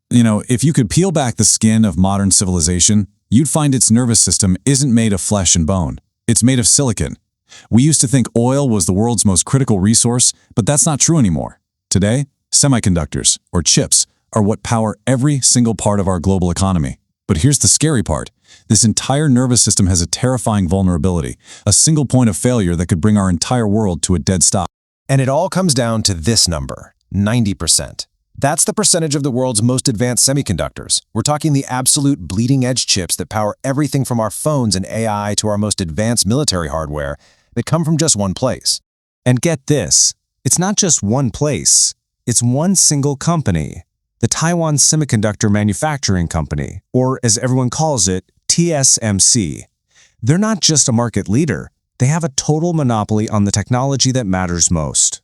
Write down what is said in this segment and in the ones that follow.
If you could peel back the skin of modern civilization, you'd find its nervous system isn't made of flesh and bone. It's made of silicon. We used to think oil was the world's most critical resource, but that's not true anymore. Today, semiconductors, or chips, are what power every single part of our global economy. But here's the scary part. This entire nervous system has a terrifying vulnerability, a single point of failure that could bring our entire world to a dead stop. And it all comes down to this number, 90%. That's the percentage of the world's most advanced semiconductors. We're talking the absolute bleeding-edge chips that power everything from our phones and AI to our most advanced military hardware that come from just one place. And get this, it's not just one place. It's one single company, the Taiwan Semiconductor Manufacturing Company, or as everyone calls it, TSMC. They're not just a market leader. They have a total monopoly on the technology that matters most.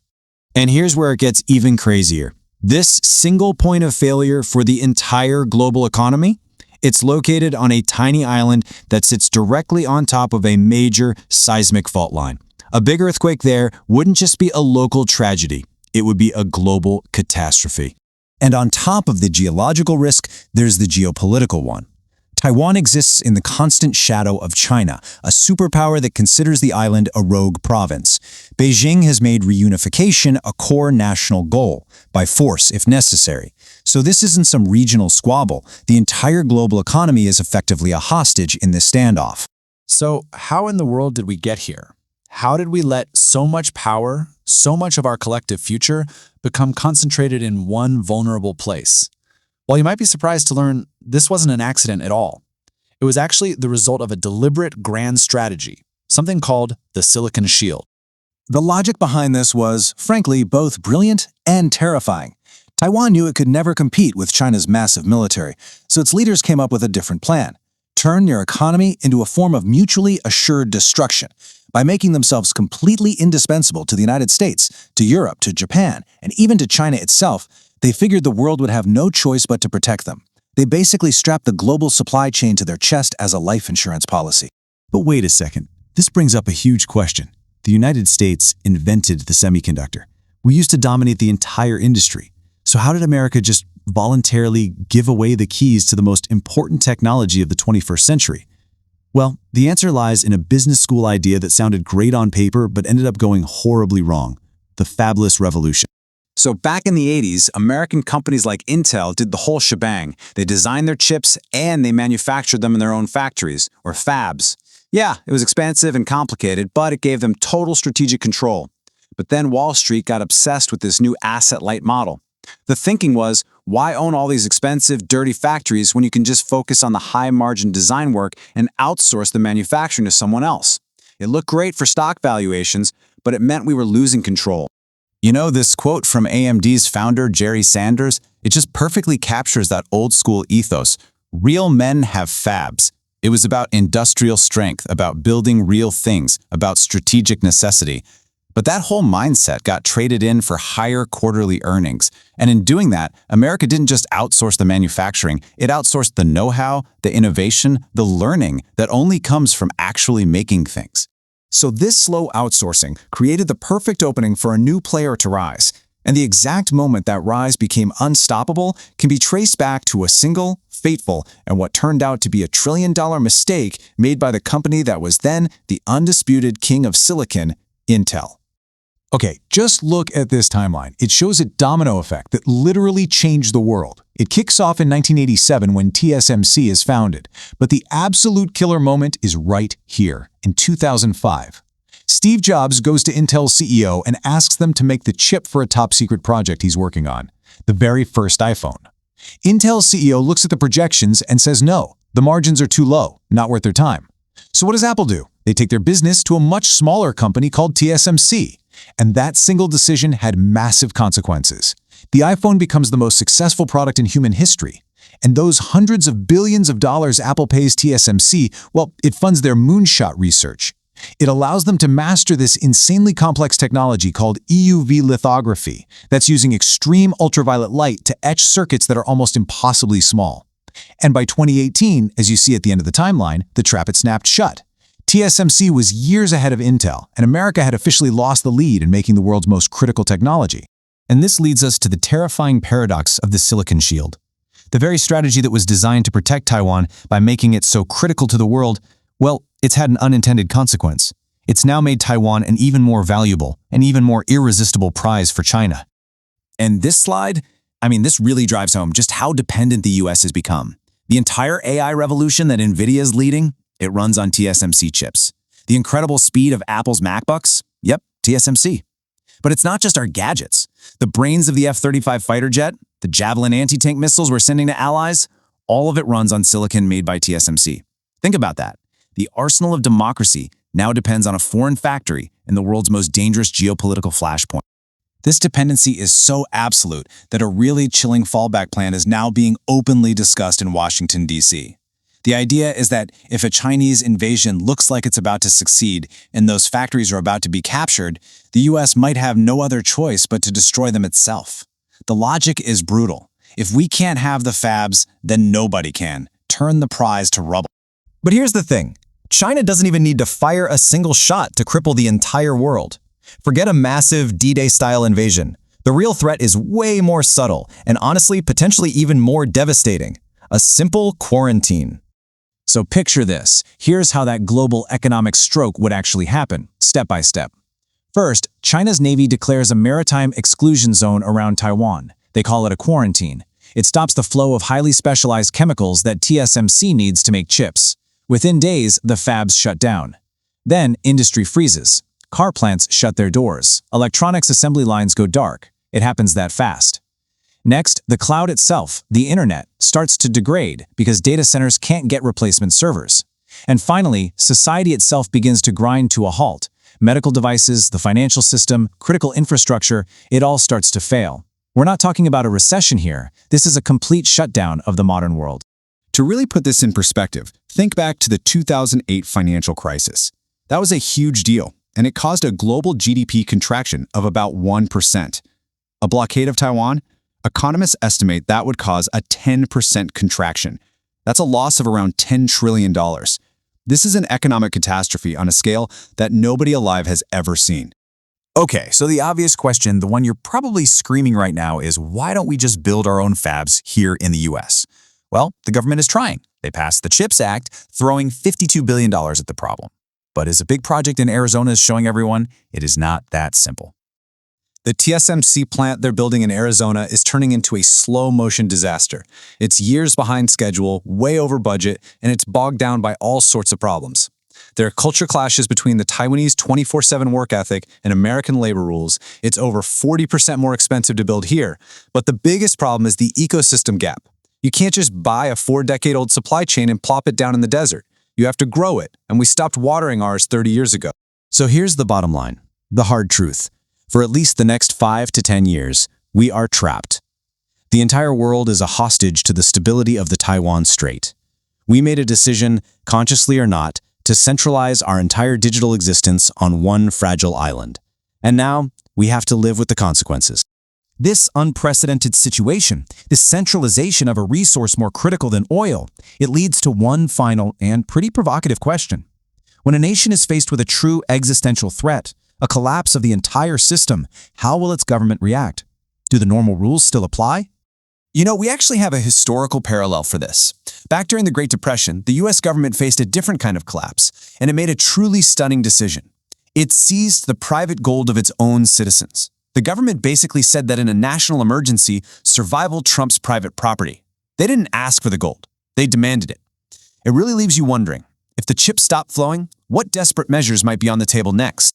And here's where it gets even crazier. This single point of failure for the entire global economy, it's located on a tiny island that sits directly on top of a major seismic fault line. A big earthquake there wouldn't just be a local tragedy, it would be a global catastrophe. And on top of the geological risk, there's the geopolitical one. Taiwan exists in the constant shadow of China, a superpower that considers the island a rogue province. Beijing has made reunification a core national goal, by force if necessary. So this isn't some regional squabble. The entire global economy is effectively a hostage in this standoff. So how in the world did we get here? How did we let so much power, so much of our collective future, become concentrated in one vulnerable place? Well, you might be surprised to learn this wasn't an accident at all. It was actually the result of a deliberate grand strategy, something called the Silicon Shield. The logic behind this was, frankly, both brilliant and terrifying. Taiwan knew it could never compete with China's massive military, so its leaders came up with a different plan. Turn their economy into a form of mutually assured destruction by making themselves completely indispensable to the United States, to Europe, to Japan, and even to China itself. They figured the world would have no choice but to protect them. They basically strapped the global supply chain to their chest as a life insurance policy. But wait a second. This brings up a huge question. The United States invented the semiconductor. We used to dominate the entire industry. So how did America just voluntarily give away the keys to the most important technology of the 21st century? Well, the answer lies in a business school idea that sounded great on paper but ended up going horribly wrong: the fabless revolution. So back in the 80s, American companies like Intel did the whole shebang. They designed their chips and they manufactured them in their own factories, or fabs. Yeah, it was expensive and complicated, but it gave them total strategic control. But then Wall Street got obsessed with this new asset-light model. The thinking was, why own all these expensive, dirty factories when you can just focus on the high-margin design work and outsource the manufacturing to someone else? It looked great for stock valuations, but it meant we were losing control. You know, this quote from AMD's founder, Jerry Sanders, it just perfectly captures that old-school ethos. Real men have fabs. It was about industrial strength, about building real things, about strategic necessity. But that whole mindset got traded in for higher quarterly earnings. And in doing that, America didn't just outsource the manufacturing, it outsourced the know-how, the innovation, the learning that only comes from actually making things. So this slow outsourcing created the perfect opening for a new player to rise. And the exact moment that rise became unstoppable can be traced back to a single, fateful, and what turned out to be a trillion-dollar mistake made by the company that was then the undisputed king of silicon, Intel. Okay, just look at this timeline. It shows a domino effect that literally changed the world. It kicks off in 1987 when TSMC is founded, but the absolute killer moment is right here, in 2005. Steve Jobs goes to Intel's CEO and asks them to make the chip for a top-secret project he's working on, the very first iPhone. Intel's CEO looks at the projections and says no, the margins are too low, not worth their time. So what does Apple do? They take their business to a much smaller company called TSMC. And that single decision had massive consequences. The iPhone becomes the most successful product in human history. And those hundreds of billions of dollars Apple pays TSMC, well, it funds their moonshot research. It allows them to master this insanely complex technology called EUV lithography that's using extreme ultraviolet light to etch circuits that are almost impossibly small. And by 2018, as you see at the end of the timeline, the trap had snapped shut. TSMC was years ahead of Intel, and America had officially lost the lead in making the world's most critical technology. And this leads us to the terrifying paradox of the Silicon Shield. The very strategy that was designed to protect Taiwan by making it so critical to the world, well, it's had an unintended consequence. It's now made Taiwan an even more valuable and even more irresistible prize for China. And this slide, this really drives home just how dependent the US has become. The entire AI revolution that NVIDIA is leading, it runs on TSMC chips. The incredible speed of Apple's MacBooks, yep, TSMC. But it's not just our gadgets. The brains of the F-35 fighter jet, the Javelin anti-tank missiles we're sending to allies, all of it runs on silicon made by TSMC. Think about that. The arsenal of democracy now depends on a foreign factory in the world's most dangerous geopolitical flashpoint. This dependency is so absolute that a really chilling fallback plan is now being openly discussed in Washington, D.C. The idea is that if a Chinese invasion looks like it's about to succeed and those factories are about to be captured, the U.S. might have no other choice but to destroy them itself. The logic is brutal. If we can't have the fabs, then nobody can. Turn the prize to rubble. But here's the thing. China doesn't even need to fire a single shot to cripple the entire world. Forget a massive D-Day-style invasion. The real threat is way more subtle and honestly, potentially even more devastating. A simple quarantine. So picture this. Here's how that global economic stroke would actually happen, step by step. First, China's Navy declares a maritime exclusion zone around Taiwan. They call it a quarantine. It stops the flow of highly specialized chemicals that TSMC needs to make chips. Within days, the fabs shut down. Then, industry freezes. Car plants shut their doors. Electronics assembly lines go dark. It happens that fast. Next, the cloud itself, the internet, starts to degrade because data centers can't get replacement servers. And finally, society itself begins to grind to a halt. Medical devices, the financial system, critical infrastructure, it all starts to fail. We're not talking about a recession here. This is a complete shutdown of the modern world. To really put this in perspective, think back to the 2008 financial crisis. That was a huge deal, and it caused a global GDP contraction of about 1%. A blockade of Taiwan? Economists estimate that would cause a 10% contraction. That's a loss of around $10 trillion. This is an economic catastrophe on a scale that nobody alive has ever seen. Okay, so the obvious question, the one you're probably screaming right now, is why don't we just build our own fabs here in the US? Well, the government is trying. They passed the CHIPS Act, throwing $52 billion at the problem. But as a big project in Arizona is showing everyone, it is not that simple. The TSMC plant they're building in Arizona is turning into a slow-motion disaster. It's years behind schedule, way over budget, and it's bogged down by all sorts of problems. There are culture clashes between the Taiwanese 24/7 work ethic and American labor rules. It's over 40% more expensive to build here. But the biggest problem is the ecosystem gap. You can't just buy a 4-decade-old supply chain and plop it down in the desert. You have to grow it, and we stopped watering ours 30 years ago. So here's the bottom line, the hard truth. For at least the next 5 to 10 years, we are trapped. The entire world is a hostage to the stability of the Taiwan Strait. We made a decision, consciously or not, to centralize our entire digital existence on one fragile island. And now, we have to live with the consequences. This unprecedented situation, this centralization of a resource more critical than oil, it leads to one final and pretty provocative question. When a nation is faced with a true existential threat, a collapse of the entire system, how will its government react? Do the normal rules still apply? You know, we actually have a historical parallel for this. Back during the Great Depression, the US government faced a different kind of collapse, and it made a truly stunning decision. It seized the private gold of its own citizens. The government basically said that in a national emergency, survival trumps private property. They didn't ask for the gold. They demanded it. It really leaves you wondering, if the chips stop flowing, what desperate measures might be on the table next?